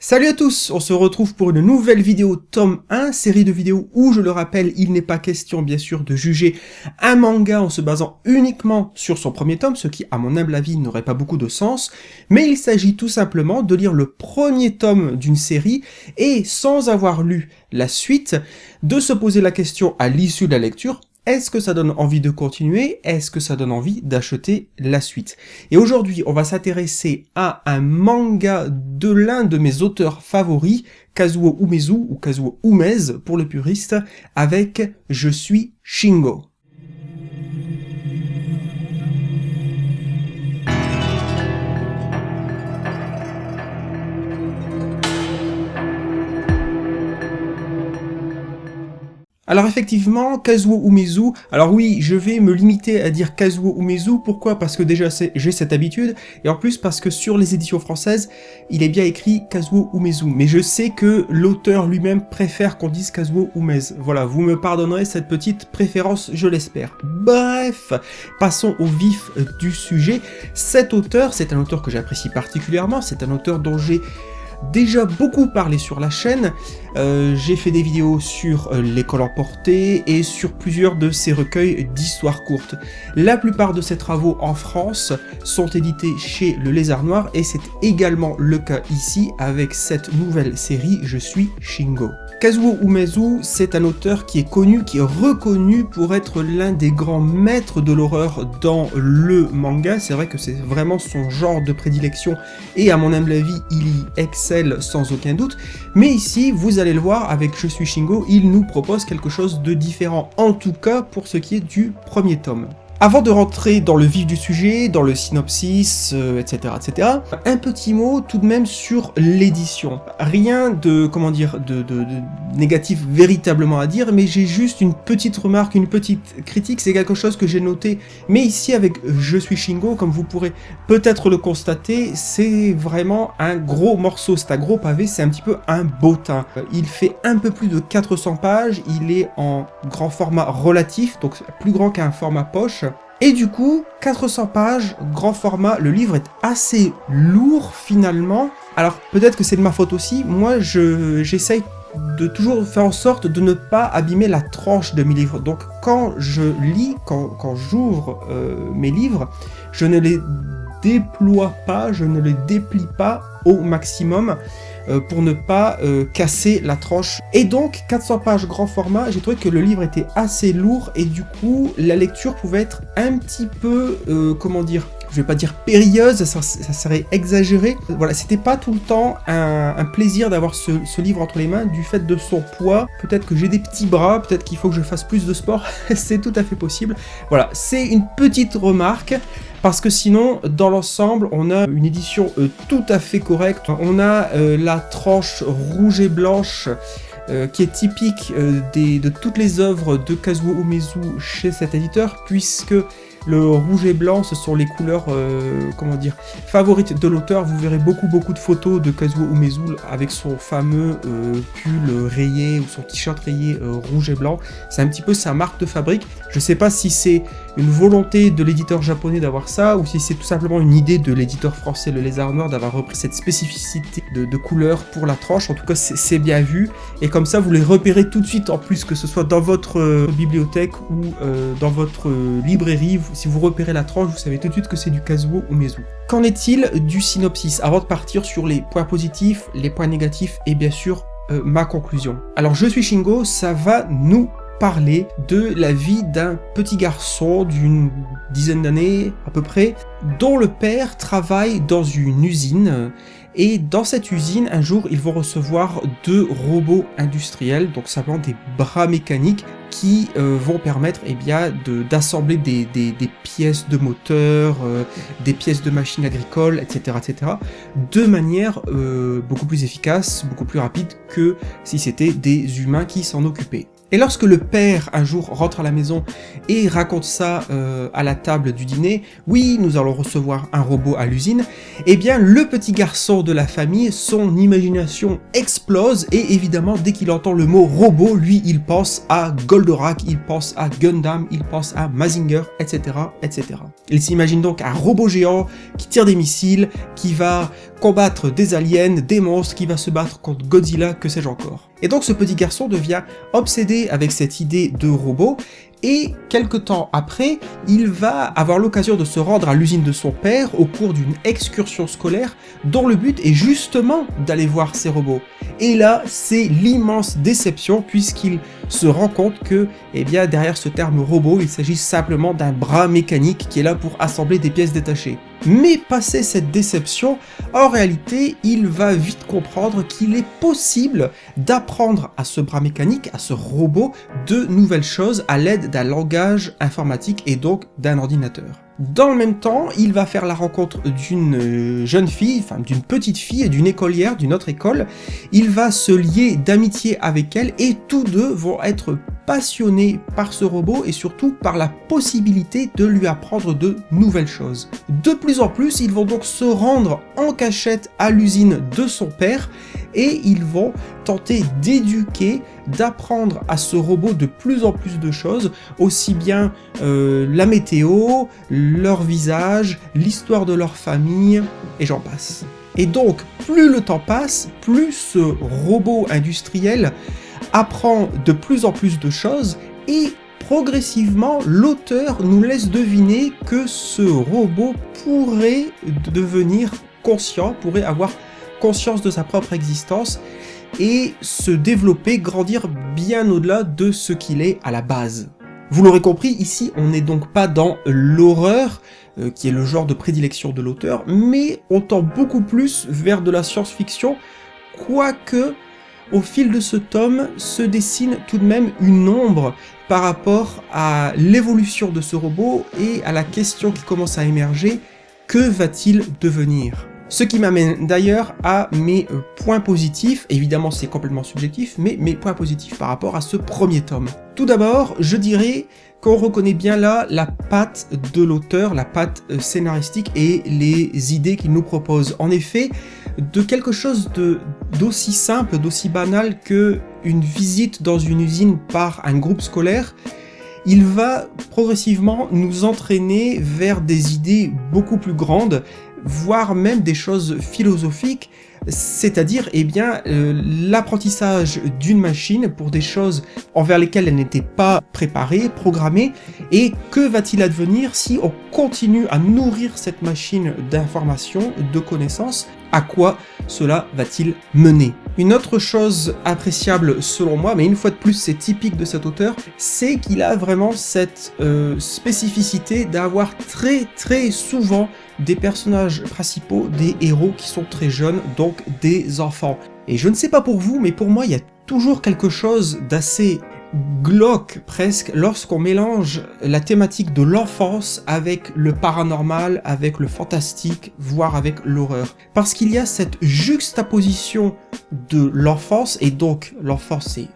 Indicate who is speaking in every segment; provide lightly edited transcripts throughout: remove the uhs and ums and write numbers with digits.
Speaker 1: Salut à tous, on se retrouve pour une nouvelle vidéo tome 1, série de vidéos où, je le rappelle, il n'est pas question bien sûr de juger un manga en se basant uniquement sur son premier tome, ce qui à mon humble avis n'aurait pas beaucoup de sens, mais il s'agit tout simplement de lire le premier tome d'une série et sans avoir lu la suite, de se poser la question à l'issue de la lecture: est-ce que ça donne envie de continuer? Est-ce que ça donne envie d'acheter la suite? Et aujourd'hui, on va s'intéresser à un manga de l'un de mes auteurs favoris, Kazuo Umezu, ou Kazuo Umez pour les puristes, avec Je suis Shingo. Alors effectivement, Kazuo Umezu, alors oui, je vais me limiter à dire Kazuo Umezu, pourquoi? Parce que déjà j'ai cette habitude, et en plus parce que sur les éditions françaises, il est bien écrit Kazuo Umezu, mais je sais que l'auteur lui-même préfère qu'on dise Kazuo Umez. Voilà, vous me pardonnerez cette petite préférence, je l'espère. Bref, passons au vif du sujet. Cet auteur, c'est un auteur que j'apprécie particulièrement, c'est un auteur dont j'ai déjà beaucoup parlé sur la chaîne. J'ai fait des vidéos sur l'école emportée et sur plusieurs de ses recueils d'histoires courtes. La plupart de ses travaux en France sont édités chez Le Lézard Noir et c'est également le cas ici avec cette nouvelle série Je suis Shingo. Kazuo Umezu, c'est un auteur qui est connu, qui est reconnu pour être l'un des grands maîtres de l'horreur dans le manga. C'est vrai que c'est vraiment son genre de prédilection et à mon humble avis, il y excelle sans aucun doute. Mais ici, vous allez le voir, avec Je suis Shingo, il nous propose quelque chose de différent, en tout cas pour ce qui est du premier tome. Avant de rentrer dans le vif du sujet, dans le synopsis, etc., un petit mot tout de même sur l'édition. Rien de, comment dire, de négatif véritablement à dire, mais j'ai juste une petite remarque, une petite critique, c'est quelque chose que j'ai noté. Mais ici, avec Je suis Shingo, comme vous pourrez peut-être le constater, c'est vraiment un gros morceau, c'est un gros pavé, c'est un petit peu un bottin. Il fait un peu plus de 400 pages, il est en grand format relatif, donc plus grand qu'un format poche. Et du coup, 400 pages, grand format, le livre est assez lourd finalement. Alors peut-être que c'est de ma faute aussi, moi j'essaye de toujours faire en sorte de ne pas abîmer la tranche de mes livres. Donc quand je lis, quand j'ouvre mes livres, je ne les déploie pas, je ne les déplie pas au maximum pour ne pas casser la tranche. Et donc 400 pages grand format, j'ai trouvé que le livre était assez lourd et du coup la lecture pouvait être un petit peu, comment dire, je vais pas dire périlleuse, ça serait exagéré. Voilà, c'était pas tout le temps un plaisir d'avoir ce livre entre les mains du fait de son poids. Peut-être que j'ai des petits bras, peut-être qu'il faut que je fasse plus de sport, c'est tout à fait possible. Voilà, c'est une petite remarque. Parce que sinon, dans l'ensemble, on a une édition tout à fait correcte. On a la tranche rouge et blanche qui est typique de toutes les œuvres de Kazuo Umezu chez cet éditeur, puisque le rouge et blanc, ce sont les couleurs, comment dire, favorites de l'auteur. Vous verrez beaucoup de photos de Kazuo Umezu avec son fameux pull rayé ou son t-shirt rayé rouge et blanc. C'est un petit peu sa marque de fabrique. Je sais pas si c'est une volonté de l'éditeur japonais d'avoir ça, ou si c'est tout simplement une idée de l'éditeur français Le Lézard Noir d'avoir repris cette spécificité de couleur pour la tranche. En tout cas, c'est bien vu. Et comme ça, vous les repérez tout de suite, en plus, que ce soit dans votre bibliothèque ou dans votre librairie. Si vous repérez la tranche, vous savez tout de suite que c'est du Kazuo Umezu. Qu'en est-il du synopsis, avant de partir sur les points positifs, les points négatifs et bien sûr ma conclusion? Alors, Je suis Shingo, ça va nous parler de la vie d'un petit garçon d'une dizaine d'années à peu près, dont le père travaille dans une usine. Et dans cette usine, un jour, ils vont recevoir 2 robots industriels, donc simplement des bras mécaniques, qui vont permettre d'assembler des pièces de moteur, des pièces de machines agricoles, etc., de manière beaucoup plus efficace, beaucoup plus rapide que si c'était des humains qui s'en occupaient. Et lorsque le père, un jour, rentre à la maison et raconte ça à la table du dîner, oui, nous allons recevoir un robot à l'usine, eh bien, le petit garçon de la famille, son imagination explose, et évidemment, dès qu'il entend le mot robot, lui, il pense à Goldorak, il pense à Gundam, il pense à Mazinger, etc., etc. Il s'imagine donc un robot géant qui tire des missiles, qui va combattre des aliens, des monstres, qui va se battre contre Godzilla, que sais-je encore. Et donc ce petit garçon devient obsédé avec cette idée de robot, et quelque temps après, il va avoir l'occasion de se rendre à l'usine de son père au cours d'une excursion scolaire dont le but est justement d'aller voir ces robots. Et là, c'est l'immense déception puisqu'il se rend compte que, eh bien, derrière ce terme robot, il s'agit simplement d'un bras mécanique qui est là pour assembler des pièces détachées. Mais passé cette déception, en réalité, il va vite comprendre qu'il est possible d'apprendre à ce bras mécanique, à ce robot, de nouvelles choses à l'aide d'un langage informatique et donc d'un ordinateur. Dans le même temps, il va faire la rencontre d'une jeune fille, enfin d'une petite fille, d'une écolière d'une autre école. Il va se lier d'amitié avec elle et tous deux vont être passionnés par ce robot et surtout par la possibilité de lui apprendre de nouvelles choses. De plus en plus, ils vont donc se rendre en cachette à l'usine de son père et ils vont tenter d'éduquer, d'apprendre à ce robot de plus en plus de choses, aussi bien la météo, leur visage, l'histoire de leur famille, et j'en passe. Et donc, plus le temps passe, plus ce robot industriel apprend de plus en plus de choses, et progressivement, l'auteur nous laisse deviner que ce robot pourrait devenir conscient, pourrait avoir conscience de sa propre existence, et se développer, grandir bien au-delà de ce qu'il est à la base. Vous l'aurez compris, ici on n'est donc pas dans l'horreur, qui est le genre de prédilection de l'auteur, mais on tend beaucoup plus vers de la science-fiction, quoique au fil de ce tome se dessine tout de même une ombre par rapport à l'évolution de ce robot et à la question qui commence à émerger, que va-t-il devenir ? Ce qui m'amène d'ailleurs à mes points positifs, évidemment c'est complètement subjectif, mais mes points positifs par rapport à ce premier tome. Tout d'abord, je dirais qu'on reconnaît bien là la patte de l'auteur, la patte scénaristique et les idées qu'il nous propose. En effet, de quelque chose d'aussi simple, d'aussi banal que une visite dans une usine par un groupe scolaire, il va progressivement nous entraîner vers des idées beaucoup plus grandes, voire même des choses philosophiques, c'est-à-dire eh bien l'apprentissage d'une machine pour des choses envers lesquelles elle n'était pas préparée, programmée, et que va-t-il advenir si on continue à nourrir cette machine d'informations, de connaissances, à quoi cela va-t-il mener? Une autre chose appréciable selon moi, mais une fois de plus c'est typique de cet auteur, c'est qu'il a vraiment cette spécificité d'avoir très souvent des personnages principaux, des héros qui sont très jeunes, donc des enfants. Et je ne sais pas pour vous, mais pour moi il y a toujours quelque chose d'assez glauque presque lorsqu'on mélange la thématique de l'enfance avec le paranormal, avec le fantastique, voire avec l'horreur. Parce qu'il y a cette juxtaposition de l'enfance, et donc l'enfance c'est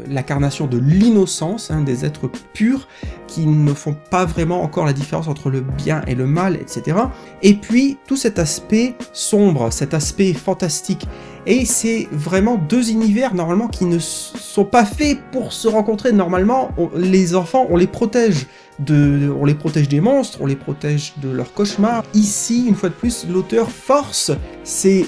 Speaker 1: l'incarnation de l'innocence, des êtres purs qui ne font pas vraiment encore la différence entre le bien et le mal, etc. Et puis tout cet aspect sombre, cet aspect fantastique. Et c'est vraiment deux univers normalement qui ne sont pas faits pour se rencontrer. Normalement, les enfants, on les protège des monstres, on les protège de leurs cauchemars. Ici, une fois de plus, l'auteur force ces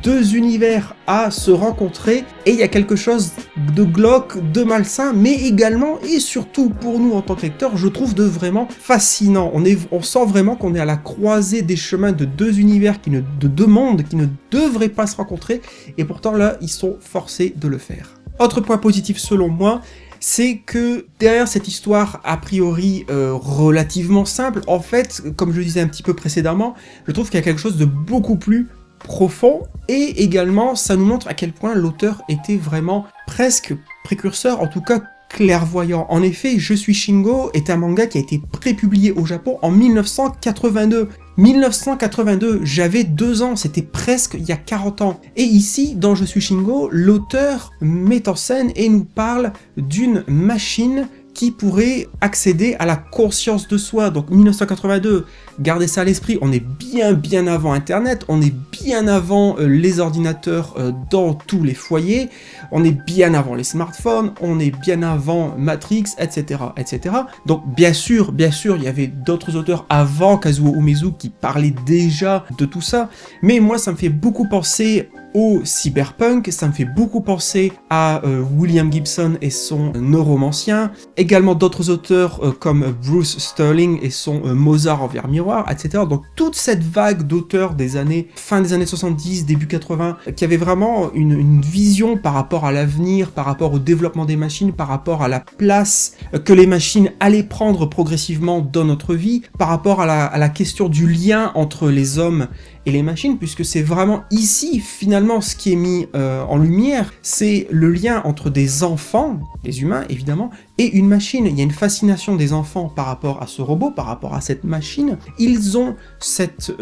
Speaker 1: deux univers à se rencontrer, et il y a quelque chose de glauque, de malsain, mais également, et surtout pour nous en tant que lecteurs, je trouve de vraiment fascinant. On sent vraiment qu'on est à la croisée des chemins de deux univers, de deux mondes qui ne devraient pas se rencontrer, et pourtant là, ils sont forcés de le faire. Autre point positif selon moi, c'est que derrière cette histoire a priori relativement simple, en fait, comme je le disais un petit peu précédemment, je trouve qu'il y a quelque chose de beaucoup plus profond, et également ça nous montre à quel point l'auteur était vraiment presque précurseur, en tout cas clairvoyant. En effet, Je suis Shingo est un manga qui a été prépublié au Japon en 1982. 1982, j'avais 2 ans, c'était presque il y a 40 ans. Et ici, dans Je suis Shingo, l'auteur met en scène et nous parle d'une machine qui pourrait accéder à la conscience de soi. Donc 1982, gardez ça à l'esprit, on est bien avant Internet, on est bien avant les ordinateurs dans tous les foyers, on est bien avant les smartphones, on est bien avant Matrix, etc. etc. Donc bien sûr, il y avait d'autres auteurs avant Kazuo Umezu qui parlaient déjà de tout ça, mais moi ça me fait beaucoup penser au cyberpunk, ça me fait beaucoup penser à William Gibson et son neuromancien, également d'autres auteurs comme Bruce Sterling et son Mozart en verre miroir, etc. Donc toute cette vague d'auteurs des années, fin des années 70, début 80, qui avaient vraiment une vision par rapport à l'avenir, par rapport au développement des machines, par rapport à la place que les machines allaient prendre progressivement dans notre vie, par rapport à la question du lien entre les hommes et les machines, puisque c'est vraiment ici, finalement, ce qui est mis en lumière, c'est le lien entre des enfants, les humains évidemment, et une machine. Il y a une fascination des enfants par rapport à ce robot, par rapport à cette machine. Ils ont cette,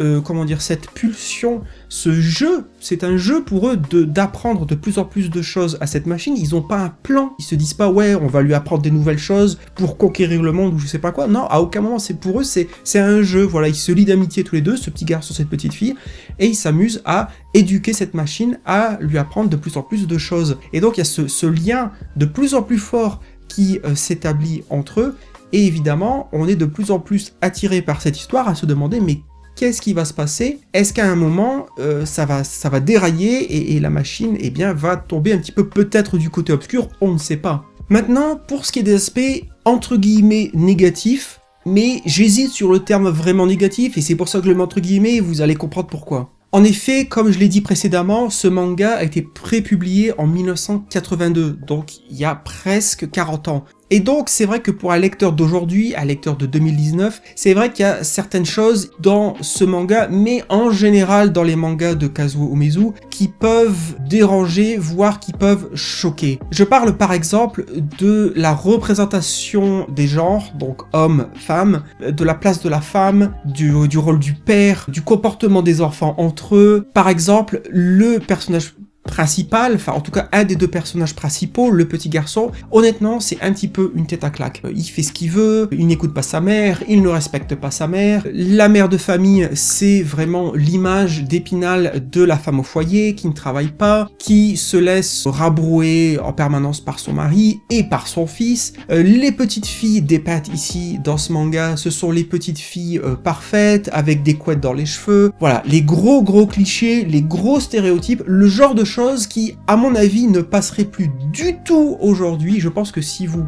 Speaker 1: cette pulsion, ce jeu, c'est un jeu pour eux d'apprendre de plus en plus de choses à cette machine. Ils n'ont pas un plan, ils se disent pas ouais, on va lui apprendre des nouvelles choses pour conquérir le monde ou je sais pas quoi. Non, à aucun moment, c'est pour eux, c'est un jeu. Voilà, ils se lient d'amitié tous les deux, ce petit garçon, cette petite fille, et ils s'amusent à éduquer cette machine, à lui apprendre de plus en plus de choses. Et donc il y a ce lien de plus en plus fort qui s'établit entre eux, et évidemment, on est de plus en plus attiré par cette histoire à se demander mais qu'est-ce qui va se passer? Est-ce qu'à un moment, ça va dérailler et la machine va tomber un petit peu peut-être du côté obscur? On ne sait pas. Maintenant, pour ce qui est des aspects entre guillemets négatifs, mais j'hésite sur le terme vraiment négatif, et c'est pour ça que je le mets entre guillemets, et vous allez comprendre pourquoi. En effet, comme je l'ai dit précédemment, ce manga a été prépublié en 1982, donc il y a presque 40 ans. Et donc c'est vrai que pour un lecteur d'aujourd'hui, un lecteur de 2019, c'est vrai qu'il y a certaines choses dans ce manga, mais en général dans les mangas de Kazuo Umezu, qui peuvent déranger, voire qui peuvent choquer. Je parle par exemple de la représentation des genres, donc homme, femme, de la place de la femme, du rôle du père, du comportement des enfants entre eux. Par exemple, le personnage principal, enfin en tout cas un des deux personnages principaux, le petit garçon, honnêtement c'est un petit peu une tête à claque. Il fait ce qu'il veut, il n'écoute pas sa mère, il ne respecte pas sa mère. La mère de famille, c'est vraiment l'image d'Épinal de la femme au foyer qui ne travaille pas, qui se laisse rabrouer en permanence par son mari et par son fils. Les petites filles dépeintes ici dans ce manga, ce sont les petites filles parfaites avec des couettes dans les cheveux. Voilà, les gros clichés, les gros stéréotypes, le genre de choses qui, à mon avis, ne passeraient plus du tout aujourd'hui. Je pense que si vous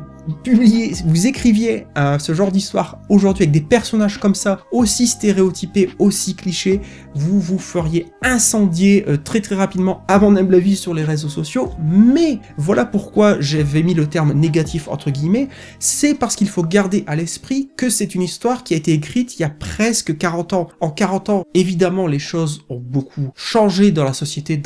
Speaker 1: vous écriviez ce genre d'histoire aujourd'hui avec des personnages comme ça, aussi stéréotypés, aussi clichés, vous vous feriez incendier très rapidement, à mon humble avis, sur les réseaux sociaux. Mais voilà pourquoi j'avais mis le terme négatif entre guillemets, c'est parce qu'il faut garder à l'esprit que c'est une histoire qui a été écrite il y a presque 40 ans. En 40 ans, évidemment, les choses ont beaucoup changé dans la société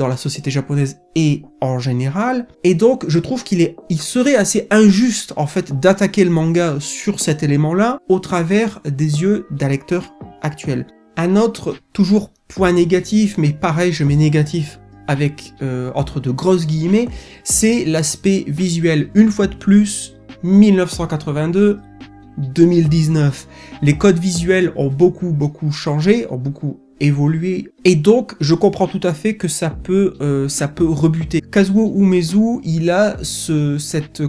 Speaker 1: japonaise et en général, et donc je trouve qu'il serait assez injuste en fait d'attaquer le manga sur cet élément-là au travers des yeux d'un lecteur actuel. Un autre, toujours point négatif, mais pareil je mets négatif avec entre de grosses guillemets, c'est l'aspect visuel. Une fois de plus, 1982, 2019. Les codes visuels ont beaucoup changé, ont beaucoup évolué, et donc je comprends tout à fait que ça peut rebuter. Kazuo Umezu, il a cette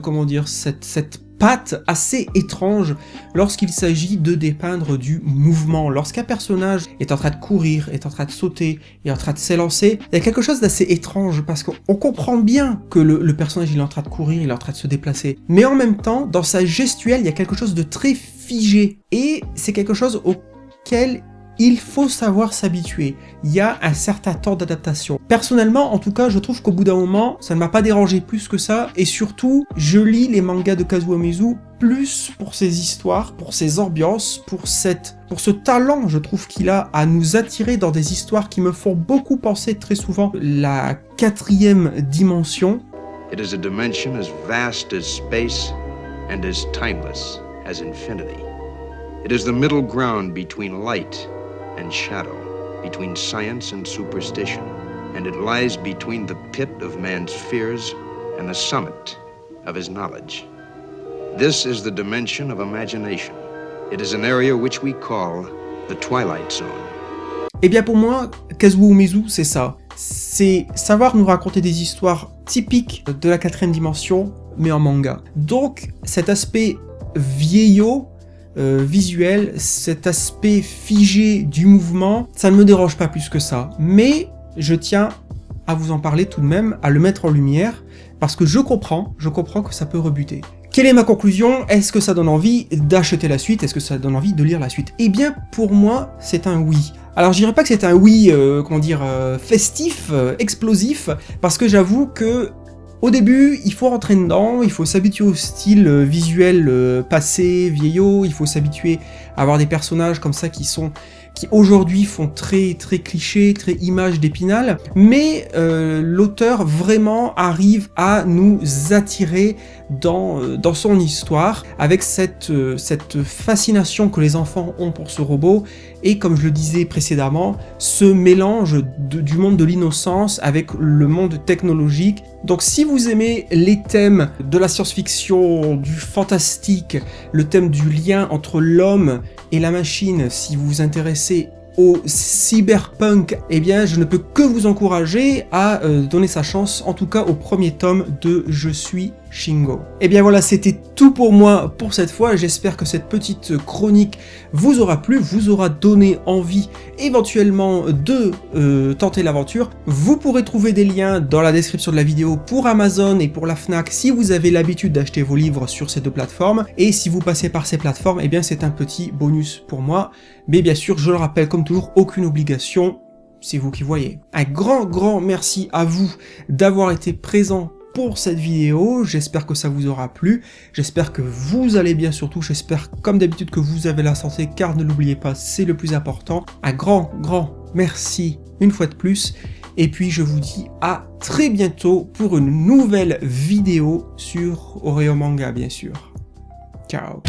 Speaker 1: patte assez étrange lorsqu'il s'agit de dépeindre du mouvement. Lorsqu'un personnage est en train de courir, est en train de sauter, est en train de s'élancer, il y a quelque chose d'assez étrange, parce qu'on comprend bien que le personnage il est en train de courir, il est en train de se déplacer, mais en même temps, dans sa gestuelle, il y a quelque chose de très figé, et c'est quelque chose auquel il faut savoir s'habituer. Il y a un certain temps d'adaptation. Personnellement, en tout cas, je trouve qu'au bout d'un moment, ça ne m'a pas dérangé plus que ça, et surtout, je lis les mangas de Kazuo Umezu plus pour ses histoires, pour ses ambiances, pour ce talent, je trouve qu'il a à nous attirer dans des histoires qui me font beaucoup penser très souvent la 4e dimension.
Speaker 2: It is a dimension as vast as space and as timeless as infinity. It is the middle ground between light and shadow, between science and superstition, and it lies between the pit of man's fears and the summit of his knowledge. This is the dimension of imagination. It is an area which we call the Twilight Zone.
Speaker 1: Eh bien pour moi, Kazuo Umezu, c'est ça. C'est savoir nous raconter des histoires typiques de la 4ème dimension, mais en manga. Donc cet aspect vieillot, visuel, cet aspect figé du mouvement, ça ne me dérange pas plus que ça. Mais je tiens à vous en parler tout de même, à le mettre en lumière, parce que je comprends que ça peut rebuter. Quelle est ma conclusion? Est-ce que ça donne envie d'acheter la suite? Est-ce que ça donne envie de lire la suite? Eh bien, pour moi, c'est un oui. Alors, je dirais pas que c'est un oui, festif, explosif, parce que j'avoue que au début, il faut rentrer dedans, il faut s'habituer au style visuel passé, vieillot, il faut s'habituer à avoir des personnages comme ça qui aujourd'hui font très cliché, très image d'Épinal, mais l'auteur vraiment arrive à nous attirer dans son histoire, avec cette fascination que les enfants ont pour ce robot, et comme je le disais précédemment, ce mélange du monde de l'innocence avec le monde technologique. Donc si vous aimez les thèmes de la science-fiction, du fantastique, le thème du lien entre l'homme et la machine, si vous vous intéressez au cyberpunk, eh bien je ne peux que vous encourager à donner sa chance, en tout cas au premier tome de Je suis Shingo. Et bien voilà, c'était tout pour moi pour cette fois. J'espère que cette petite chronique vous aura plu, vous aura donné envie éventuellement de tenter l'aventure. Vous pourrez trouver des liens dans la description de la vidéo pour Amazon et pour la Fnac si vous avez l'habitude d'acheter vos livres sur ces deux plateformes. Et si vous passez par ces plateformes, eh bien c'est un petit bonus pour moi. Mais bien sûr, je le rappelle comme toujours, aucune obligation, c'est vous qui voyez. Un grand merci à vous d'avoir été présent pour cette vidéo, j'espère que ça vous aura plu, j'espère que vous allez bien surtout, j'espère comme d'habitude que vous avez la santé, car ne l'oubliez pas, c'est le plus important. Un grand merci une fois de plus, et puis je vous dis à très bientôt pour une nouvelle vidéo sur Oreo Manga bien sûr. Ciao.